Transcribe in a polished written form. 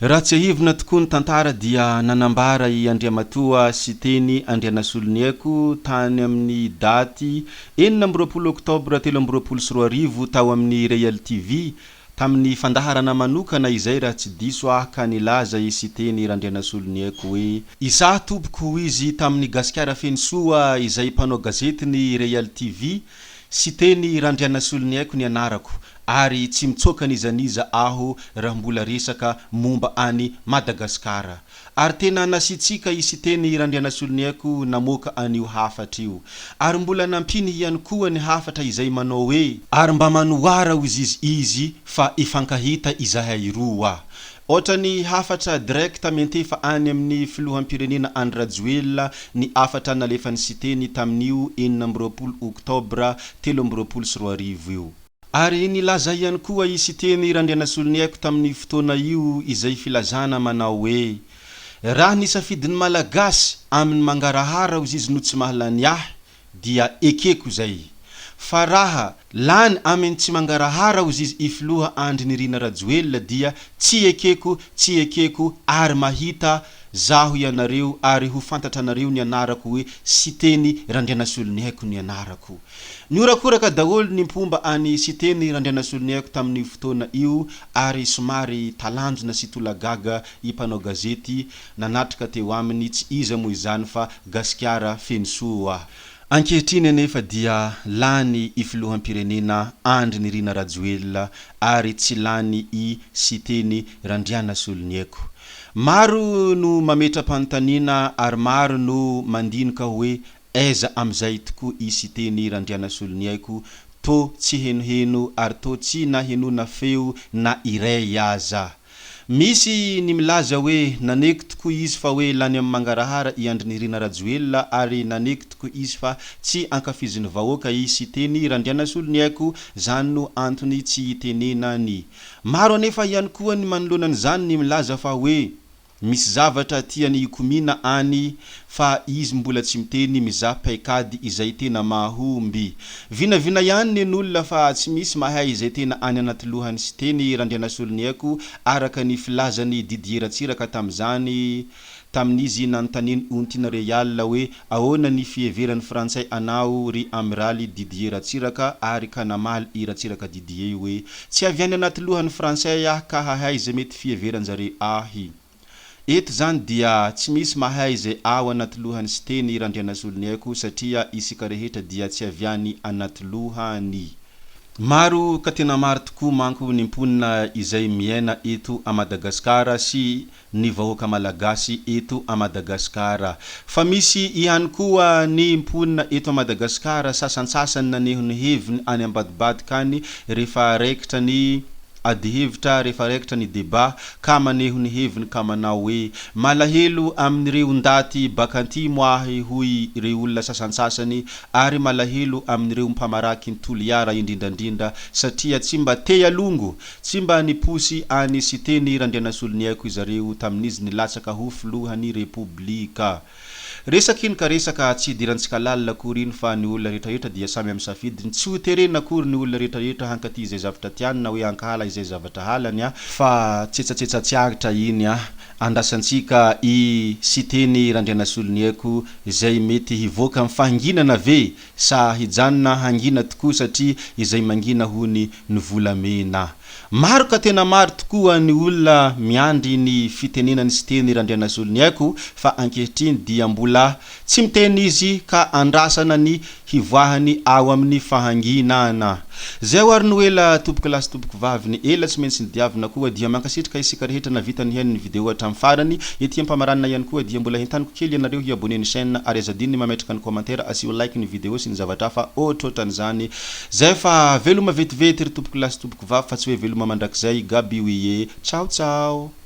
Raha tsy ahivina tokoa ny tantara dia nanambara I Andriamatoa sy teny Andrianasoloniaiko tany amin'ny daty 4 oktobra 2024 tao amin'ny Real TV tamin'ny fandaharana manokana izay raha tsy diso ka nilaza sy teny Andrianasoloniaiko hoe izaho tompoko ho izy tamin'ny gasikara fensoa izay mpanao gazetiny Real TV sy teny Andrianasoloniaiko ny anarako ary tsy mitsoka nizaniza aho raha mbola resaka momba any Madagasikara ary tena nasitsika isy teny Andrianasoloniaiko namoaka anio hafatra io ary mbola nampiny ihany koa ny hafatra izay manao hoe ary mba manohara izy fa ifankahita izahay roa ohatra ny hafatra direct mentefa any amin'ny filoham-pirenena Andry Rajoelina ny hafatra nalefany sy teny tamin'io 4 oktobra 2024 io ary nilaza ihany koa isy teny Andrianasoloniaiko tamin'ny fotoana io izay filazana manao hoe raha nisafidin'ny malagasy amin'ny mangarahara izy no tsy mahalany ahy dia ekeko zay fa raha lany amin'ny tsy mangarahara izy ifiloha Andry Nirina Rajoelina dia tsy ekeko ary mahita zaho ianareo ary ho fantatra anareo ny anarako hoe sy teny Andrianasoloniaiko ny anarako niorakoraka daholo ny mpomba any sy teny Andrianasoloniaiko tamin'ny fotoana io ary somary talanjona sy tolagaga mpanao gazety nanatrika teo aminy tsy iza moa izany fa gasikara fensoa ankehitriny anefa dia lany filoham-pirenena Andry Nirina Rajoelina ary tsy lany sy teny Andrianasoloniaiko maro no mametra-panontaniana ary maro no mandinika hoe aiza amizay tokoa isy teny Andrianasoloniaiko to tsy henoheno ary to tsy nahenona feo na iray aza misy ny milaza hoe naneky tokoa izy fa hoe lany amin'ny mangarahara Andry Nirina Rajoelina ary naneky tokoa izy fa tsy ankafiziny vahoaka isy teny Andrianasoloniaiko zany no antony tsy hitenenany maro anefa ihany koa ny manoloana zany ny milaza fa hoe misy zavatra tiany ikomina any fa izy mbola tsy miteny mizaha paikady izay tena mahomby vinavina ihany ny olona fa tsy misy mahay izay tena any anaty lohany sy teny Andrianasoloniaiko araka ny filazany Didier Ratsiraka tamizany tamin'izy nanontaniany Ontina Real hoe ahoana ny fieveran'ny frantsay anao ry amiraly Didier Ratsiraka ary ka namaly Ratsiraka Didier hoe tsy aviany anaty lohany frantsay ka hahay izay mety fieveranjare ahy eto zany dia tsy misy mahay izay ao anaty lohany sy teny Andrianasoloniaiko satria isika rehetra dia tsy aviany anaty lohany maro ka tena maro tokoa manko ny mponina izay miaina eto a Madagasikara sy ny vahoaka malagasy eto a Madagasikara fa misy ihany koa ny mponina eto a Madagasikara sasansasany nanehony heviny any ambadibadika any rehefa raikitra ny adihevitra rehefa raikitra ny débat ka manehony heviny ka manao hoe malahelo amin'ireo ndaty bakantimo ahy hoy ireo olona sasansasany ary malahelo amin'ireo mpamaraky ny toliara indrindrandrindra satria tsy mba te alongo tsy mba niposy any sy teny Andrianasoloniaiko izareo tamin'izy nilatsaka ho filohan'ny republika resakiny ka resaka tsy dirantsika lalina kory iny fa ny olona rehetrarehetra dia samy amin'ny safidiny tsy ho terena kory ny olona rehetrarehetra hankaty izay zavatra tiany na hoe hankahala izay zavatra halany fa tsetsatsiagitra iny andrasantsika sy teny Andrianasoloniaiko izay mety hivoaka amin'ny fahanginana ve sa hijanona hangina tokoa satria izay mangina hony ny volamena maro ka tena maro tokoa ny olona miandry ny fitenenany sy teny Andrianasoloniaiko fa ankehitriny dia mbola tsy miteny izy ka andrasana ny hivoahany ao amin'ny fahanginana zay ary no ela tompoko lasy tompoko vavy ny ela tsy maintsy nidiavina koa dia mankasitrika isika rehetra navita ny hainy ny video hatramin'ny farany ety ampamaranina ihany koa dia mbola hentaniko kely ianareo hiabone ny chaîne ary azadiny mametraka ny commentaire asio like ny video sy ny zavatra fa ohatrohatran'izany zay fa veloma vetivety ry tompoko lasy tompoko vavy fa tsy hoe veloma mandrakizay gaby oye ciao ciao